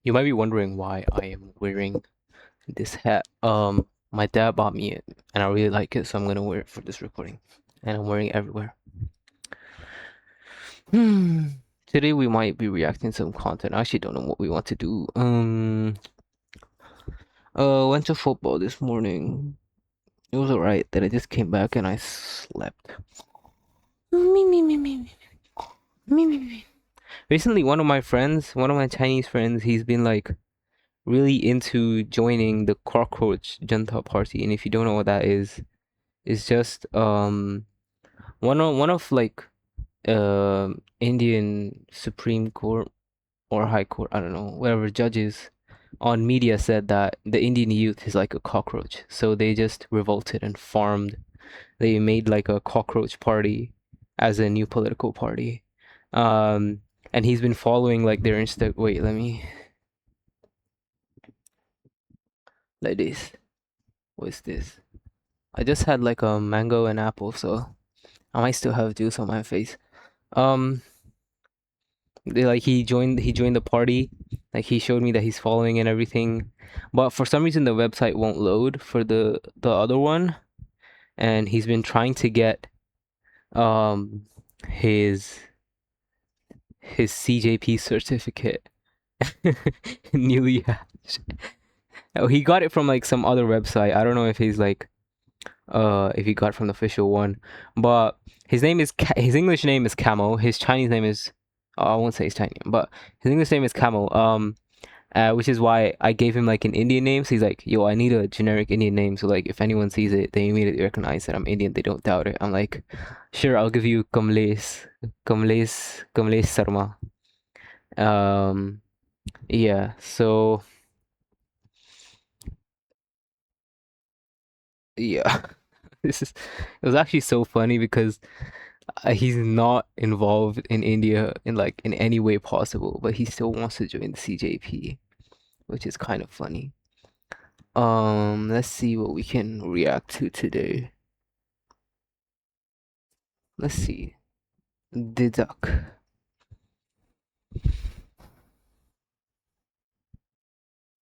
You might be wondering why I am wearing this hat. My dad bought me it, and I really like it, so I'm gonna wear it for this recording. And I'm wearing it everywhere. Today we might be reacting to some content. I actually don't know what we want to do. Went to football this morning. It was alright. Then I just came back and I slept. Me me me me me me me me. Recently, one of my Chinese friends, he's been like really into joining the Cockroach Junta Party, and if you don't know what that is, it's just one of like Indian Supreme Court or High Court, I don't know, whatever judges on media said that the Indian youth is like a cockroach, so they just revolted and formed. They made like a cockroach party as a new political party, and he's been following like their Insta. Wait, let me like this. What's this? I just had like a mango and apple, so I might still have juice on my face. Um, he joined the party. Like he showed me that he's following and everything, but for some reason the website won't load for the other one, and he's been trying to get um his CJP certificate newly hatched. Oh, he got it from like some other website. I don't know if he's like if he got it from the official one, but his English name is Camo. His Chinese name is I won't say his Chinese name, but his English name is Camo. Which is why I gave him like an Indian name. So he's like, yo, I need a generic Indian name. So like if anyone sees it, they immediately recognize that I'm Indian. They don't doubt it. I'm like, sure, I'll give you Kamlesh Sarma. Yeah. So yeah, it was actually so funny because he's not involved in India in any way possible, but he still wants to join the CJP, which is kind of funny. Let's see what we can react to today. Let's see. The duck.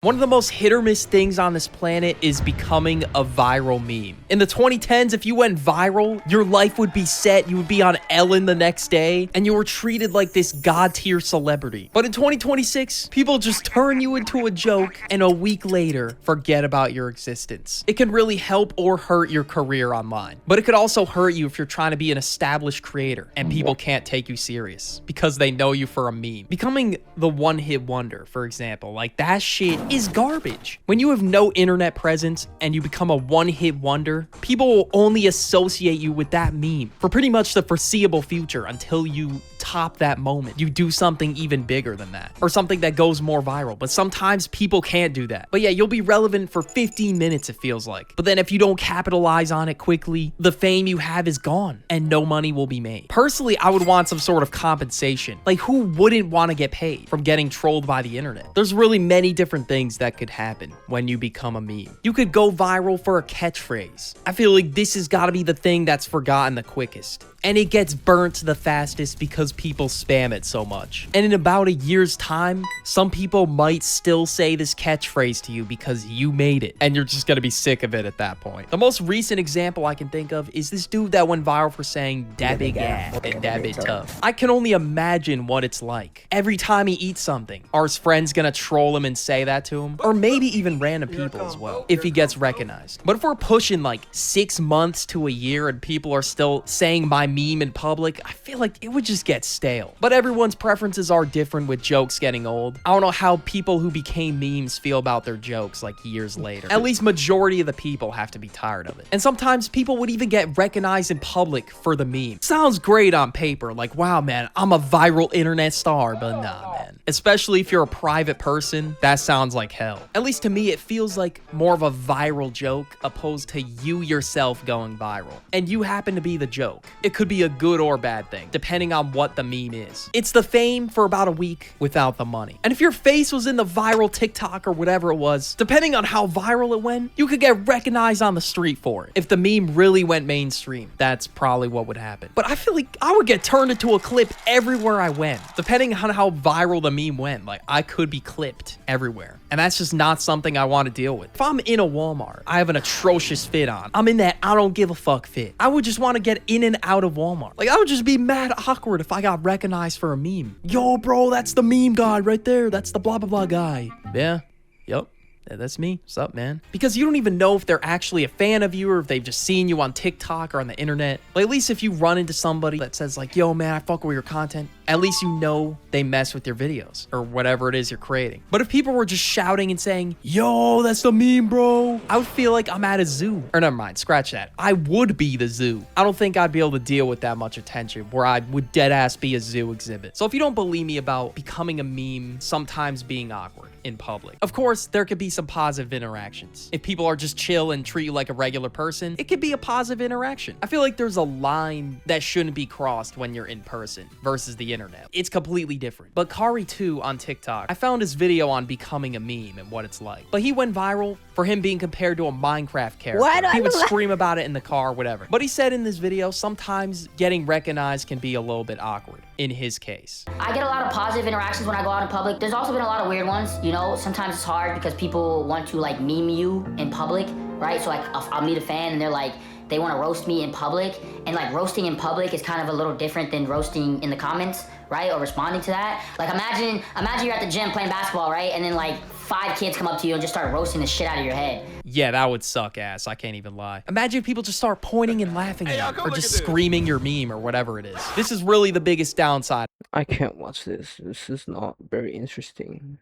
One of the most hit or miss things on this planet is becoming a viral meme. In the 2010s, if you went viral, your life would be set, you would be on Ellen the next day, and you were treated like this god-tier celebrity. But in 2026, people just turn you into a joke, and a week later, forget about your existence. It can really help or hurt your career online. But it could also hurt you if you're trying to be an established creator, and people can't take you serious, because they know you for a meme. Becoming the one-hit wonder, for example, like that shit is garbage. When you have no internet presence and you become a one-hit wonder, people will only associate you with that meme for pretty much the foreseeable future until you top that moment. You do something even bigger than that, or something that goes more viral. But sometimes people can't do that. But yeah, you'll be relevant for 15 minutes, it feels like. But then if you don't capitalize on it quickly, the fame you have is gone and no money will be made. Personally, I would want some sort of compensation. Like, who wouldn't want to get paid from getting trolled by the internet? There's really many different things that could happen when you become a meme. You could go viral for a catchphrase. I feel like this has got to be the thing that's forgotten the quickest. And it gets burnt the fastest because people spam it so much. And in about a year's time, some people might still say this catchphrase to you because you made it, and you're just gonna be sick of it at that point. The most recent example I can think of is this dude that went viral for saying "dat big ass" and "dat bit tough." I can only imagine what it's like. Every time he eats something, are his friends gonna troll him and say that to him? Or maybe even random people as well, if he gets recognized. But if we're pushing like 6 months to a year and people are still saying my meme in public, I feel like it would just get stale. But everyone's preferences are different with jokes getting old. I don't know how people who became memes feel about their jokes like years later. At least majority of the people have to be tired of it. And sometimes people would even get recognized in public for the meme. Sounds great on paper, like, wow man, I'm a viral internet star, but nah man. Especially if you're a private person, that sounds like hell. At least to me, it feels like more of a viral joke opposed to you yourself going viral. And you happen to be the joke. It could be a good or bad thing, depending on what the meme is. It's the fame for about a week without the money. And if your face was in the viral TikTok or whatever it was, depending on how viral it went, you could get recognized on the street for it. If the meme really went mainstream, that's probably what would happen. But I feel like I would get turned into a clip everywhere I went. Depending on how viral the meme went, like I could be clipped everywhere. And that's just not something I want to deal with. If I'm in a Walmart, I have an atrocious fit on. I'm in that I don't give a fuck fit. I would just want to get in and out of Walmart. Like I would just be mad awkward if I got recognized for a meme. Yo, bro, that's the meme guy right there. That's the blah, blah, blah guy. Yeah. Yep. That's me. What's up, man? Because you don't even know if they're actually a fan of you or if they've just seen you on TikTok or on the internet. Like, at least if you run into somebody that says like, yo, man, I fuck with your content, at least you know they mess with your videos or whatever it is you're creating. But if people were just shouting and saying, yo, that's the meme, bro, I would feel like I'm at a zoo. Or never mind, scratch that. I would be the zoo. I don't think I'd be able to deal with that much attention where I would dead ass be a zoo exhibit. So if you don't believe me about becoming a meme sometimes being awkward in public, of course, there could be some positive interactions. If people are just chill and treat you like a regular person, it could be a positive interaction. I feel like there's a line that shouldn't be crossed when you're in person versus the internet. It's completely different. But Kari2 on TikTok, I found his video on becoming a meme and what it's like. But he went viral for him being compared to a Minecraft character. What? He would scream about it in the car, whatever. But he said in this video, sometimes getting recognized can be a little bit awkward in his case. I get a lot of positive interactions when I go out in public. There's also been a lot of weird ones, you know. Sometimes it's hard because people want to like meme you in public, right? So like I'll meet a fan and they're like, they want to roast me in public, and like roasting in public is kind of a little different than roasting in the comments, right? Or responding to that. Like imagine you're at the gym playing basketball, right? And then like 5 kids come up to you and just start roasting the shit out of your head. Yeah, that would suck ass. I can't even lie. Imagine if people just start pointing and laughing at you, or just screaming your meme or whatever it is. This is really the biggest downside. I can't watch this. This is not very interesting.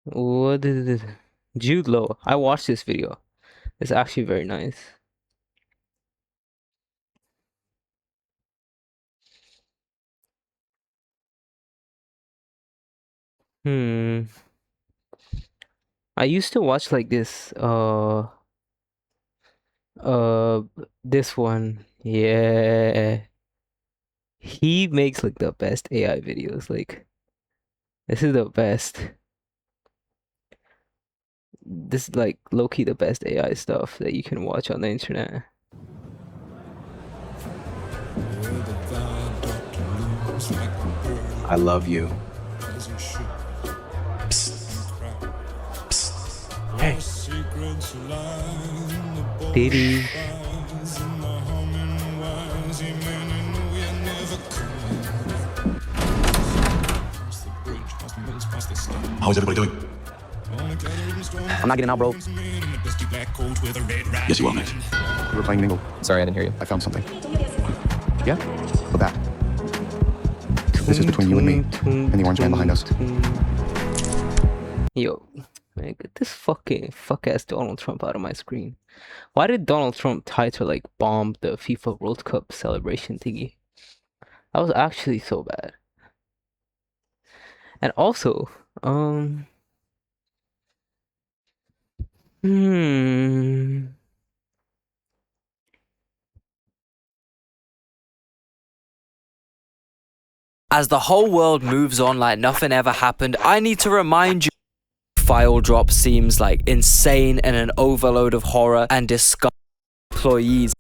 What is it? Jude Law. I watched this video. It's actually very nice. I used to watch like this this one. Yeah. He makes like the best AI videos. Like this is the best. This is like low-key the best AI stuff that you can watch on the internet. I love you. Hey. Diddy. How's everybody doing? I'm not getting out, bro. Yes, you will, mate. We were playing Mingle. Sorry, I didn't hear you. I found something. Yeah? Look that. This is between you and me, and the orange man behind us. Yo, man, get this fuck-ass Donald Trump out of my screen. Why did Donald Trump try to like bomb the FIFA World Cup celebration thingy? That was actually so bad. And also, As the whole world moves on like nothing ever happened, I need to remind you, file drop seems like insane and an overload of horror and disgust. Employees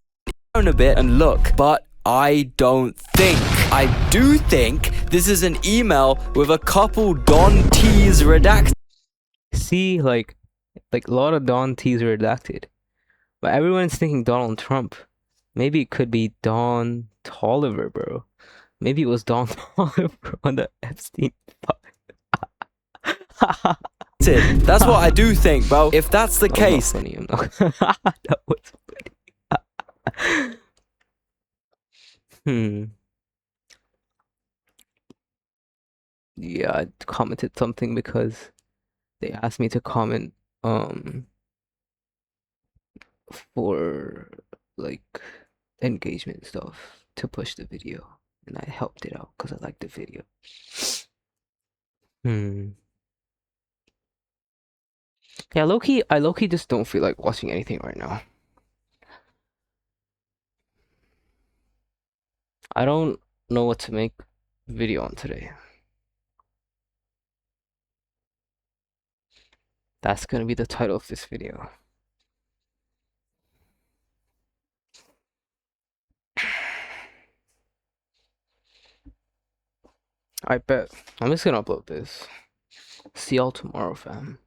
down a bit and look, but I don't think. I do think this is an email with a couple Don T's redacted. see, like a lot of Don T's are redacted, but everyone's thinking Donald Trump. Maybe it could be Don Toliver, bro. Maybe it was Don Toliver on the Epstein file. That's what I do think, bro. If that's the case, I'm not funny. That was funny. Yeah, I commented something because they asked me to comment for like engagement stuff to push the video, and I helped it out because I liked the video. Yeah, I low-key just don't feel like watching anything right now. I don't know what to make video on today. That's gonna be the title of this video. I bet. I'm just gonna upload this. See y'all tomorrow, fam.